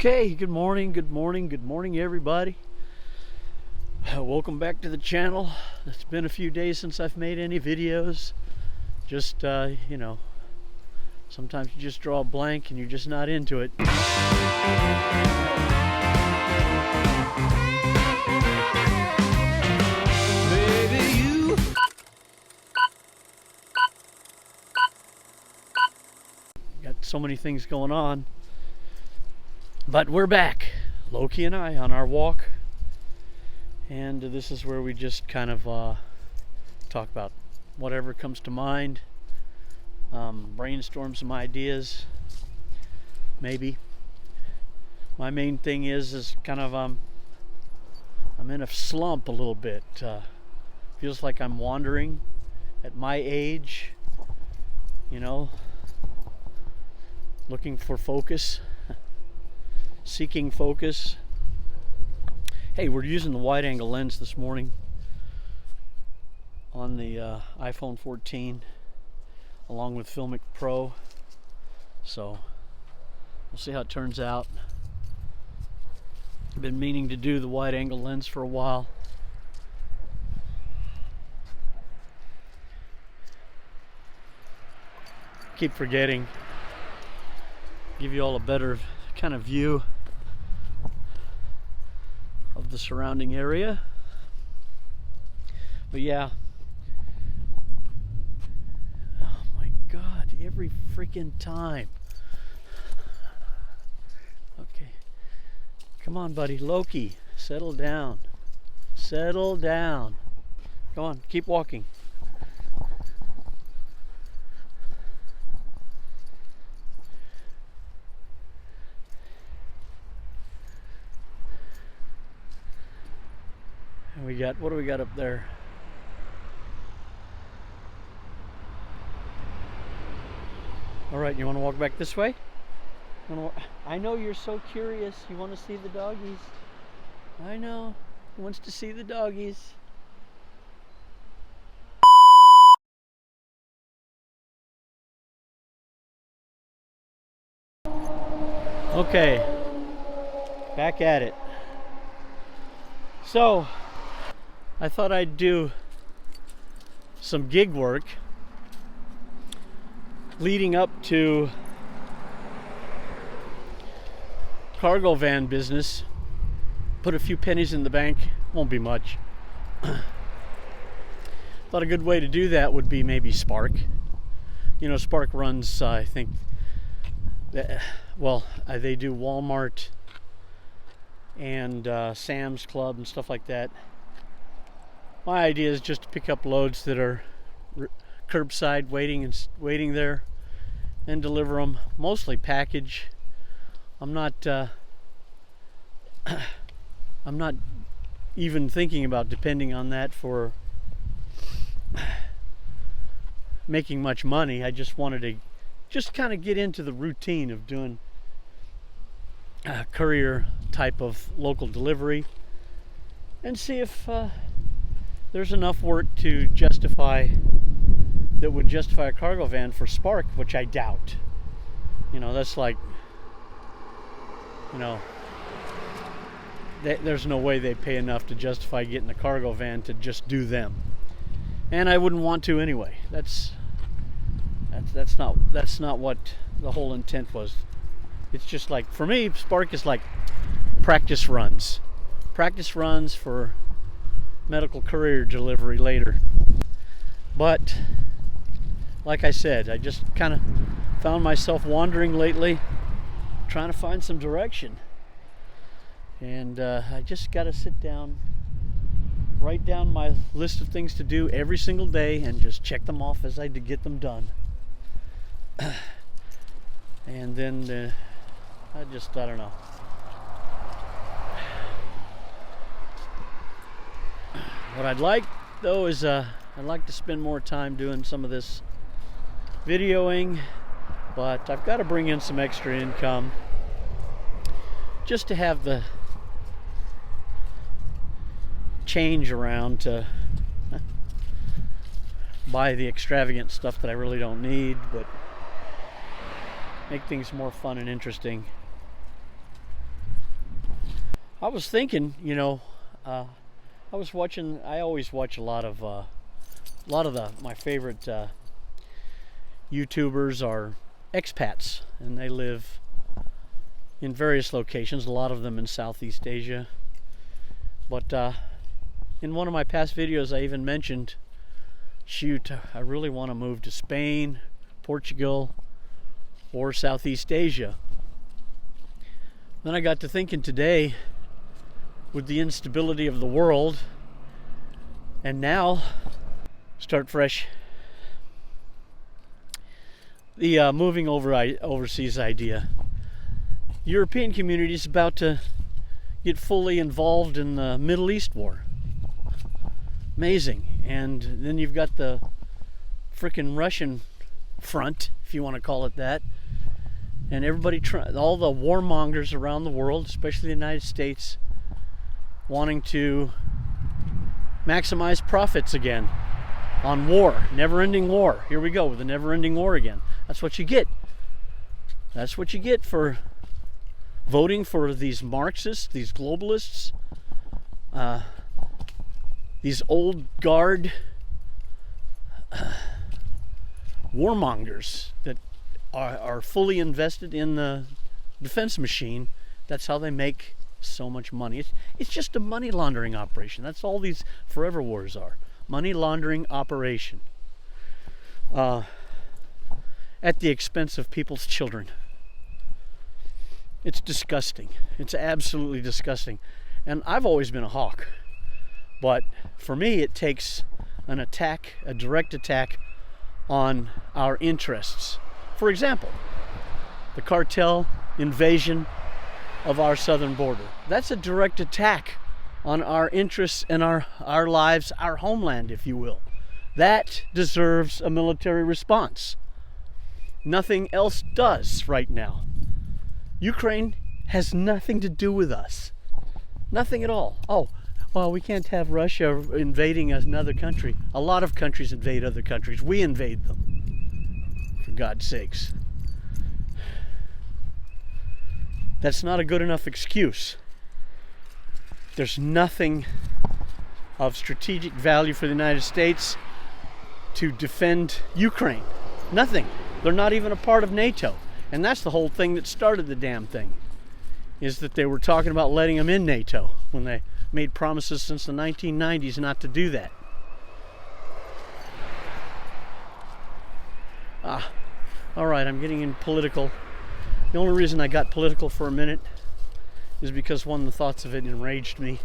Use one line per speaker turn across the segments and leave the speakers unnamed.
Okay, good morning, everybody. Welcome back to the channel. It's been a few days since I've made any videos. Just, sometimes you just draw a blank and you're just not into it. Baby, you got so many things going on. But we're back, Loki and I, on our walk, and this is where we just kind of talk about whatever comes to mind, brainstorm some ideas, maybe. My main thing is kind of I'm in a slump a little bit. Feels like I'm wandering at my age, looking for focus. Seeking focus. Hey, we're using the wide angle lens this morning on the iPhone 14 along with Filmic Pro, so we'll see how it turns out. I've been meaning to do the wide angle lens for a while. Keep forgetting. Give you all a better kind of view of the surrounding area. But yeah, oh my god, every freaking time. Okay, come on buddy, Loki, settle down, come on, keep walking. What do we got up there? All right, you want to walk back this way? I know you're so curious. You want to see the doggies. I know. He wants to see the doggies. Okay, back at it. So, I thought I'd do some gig work leading up to cargo van business. Put a few pennies in the bank, won't be much. Thought a good way to do that would be maybe Spark. Spark runs, I think, they do Walmart and Sam's Club and stuff like that. My idea is just to pick up loads that are curbside waiting there and deliver them, mostly package. I'm not even thinking about depending on that for making much money. I just wanted to just kind of get into the routine of doing courier type of local delivery and see if there's enough work to that would justify a cargo van for Spark, which I doubt. That's like, there's no way they pay enough to justify getting a cargo van to just do them, and I wouldn't want to anyway. That's not what the whole intent was. It's just like, for me, Spark is like practice runs for medical courier delivery later. But like I said, I just kind of found myself wandering lately, trying to find some direction, and I just got to sit down, write down my list of things to do every single day and just check them off as I get them done. And then I don't know. What I'd like though is I'd like to spend more time doing some of this videoing, but I've got to bring in some extra income just to have the change around to buy the extravagant stuff that I really don't need, but make things more fun and interesting. I was thinking, I was watching. I always watch a lot of my favorite YouTubers are expats, and they live in various locations. A lot of them in Southeast Asia. But in one of my past videos, I even mentioned, shoot, I really want to move to Spain, Portugal, or Southeast Asia. Then I got to thinking today, with the instability of the world, and now start fresh. The moving overseas idea. The European community is about to get fully involved in the Middle East war. Amazing. And then you've got the frickin' Russian front, if you want to call it that. And everybody, all the warmongers around the world, especially the United States, wanting to maximize profits again on war, never-ending war. Here we go with the never-ending war again. That's what you get. That's what you get for voting for these Marxists, these globalists, these old guard warmongers that are fully invested in the defense machine. That's how they make so much money. It's just a money laundering operation. That's all these forever wars are. Money laundering operation. At the expense of people's children. It's disgusting. It's absolutely disgusting. And I've always been a hawk. But for me, it takes an attack, a direct attack on our interests. For example, the cartel invasion of our southern border. That's a direct attack on our interests and our lives, our homeland, if you will. That deserves a military response. Nothing else does right now. Ukraine has nothing to do with us. Nothing at all. Oh, well, we can't have Russia invading another country. A lot of countries invade other countries. We invade them. For God's sakes. That's not a good enough excuse. There's nothing of strategic value for the United States to defend Ukraine. Nothing. They're not even a part of NATO. And that's the whole thing that started the damn thing. Is that they were talking about letting them in NATO when they made promises since the 1990s not to do that. All right, I'm getting in political. The only reason I got political for a minute is because one of the thoughts of it enraged me.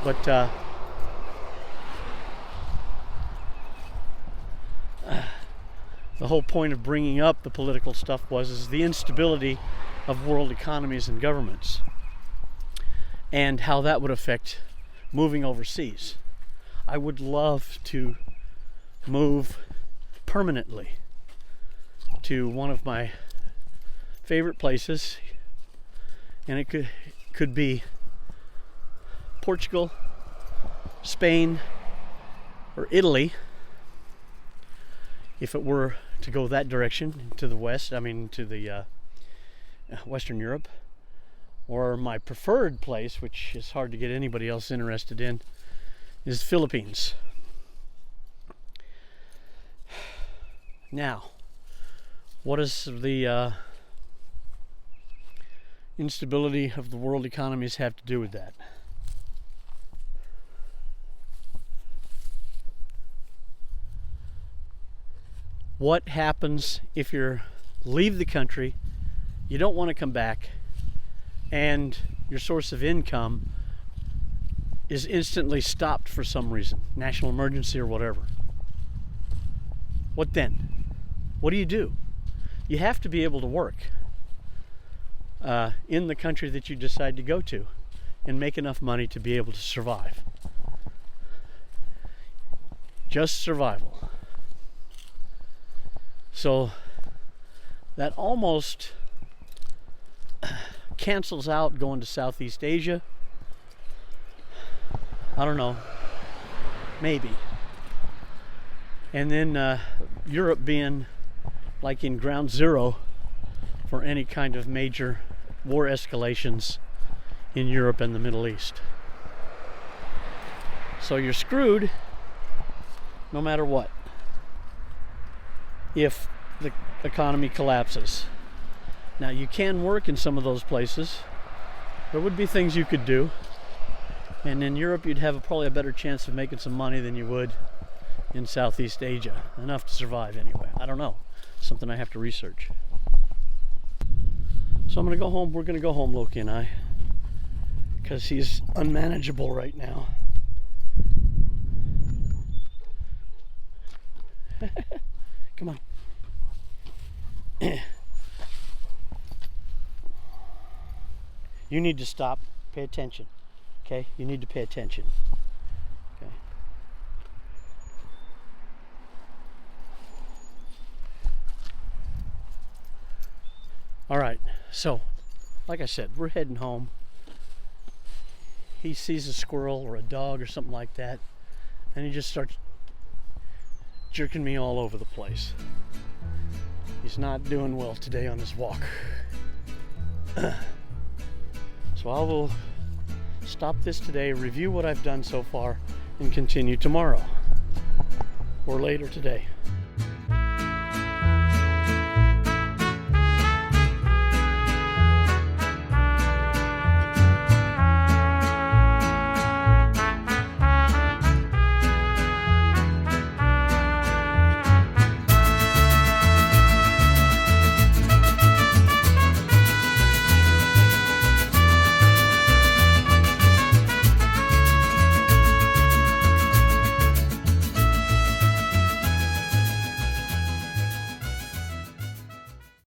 But the whole point of bringing up the political stuff is the instability of world economies and governments, and how that would affect moving overseas. I would love to move permanently to one of my favorite places, and it could be Portugal, Spain, or Italy, if it were to go that direction to the west, to the Western Europe. Or my preferred place, which is hard to get anybody else interested in, is Philippines. Now, what does the instability of the world economies have to do with that? What happens if you leave the country, you don't want to come back, and your source of income is instantly stopped for some reason, national emergency or whatever? What then? What do? You have to be able to work in the country that you decide to go to and make enough money to be able to survive. Just survival. So that almost cancels out going to Southeast Asia. I don't know. Maybe. And then Europe being like in ground zero for any kind of major war escalations in Europe and the Middle East. So you're screwed no matter what if the economy collapses. Now, you can work in some of those places. There would be things you could do. And in Europe, you'd have probably a better chance of making some money than you would in Southeast Asia. Enough to survive anyway. I don't know. Something I have to research. So I'm going to go home. We're going to go home, Loki and I, because he's unmanageable right now. Come on. You need to stop. Pay attention. Okay? You need to pay attention. Okay. All right. So, like I said, we're heading home. He sees a squirrel or a dog or something like that, and he just starts jerking me all over the place. He's not doing well today on his walk. So I will stop this today, review what I've done so far, and continue tomorrow or later today.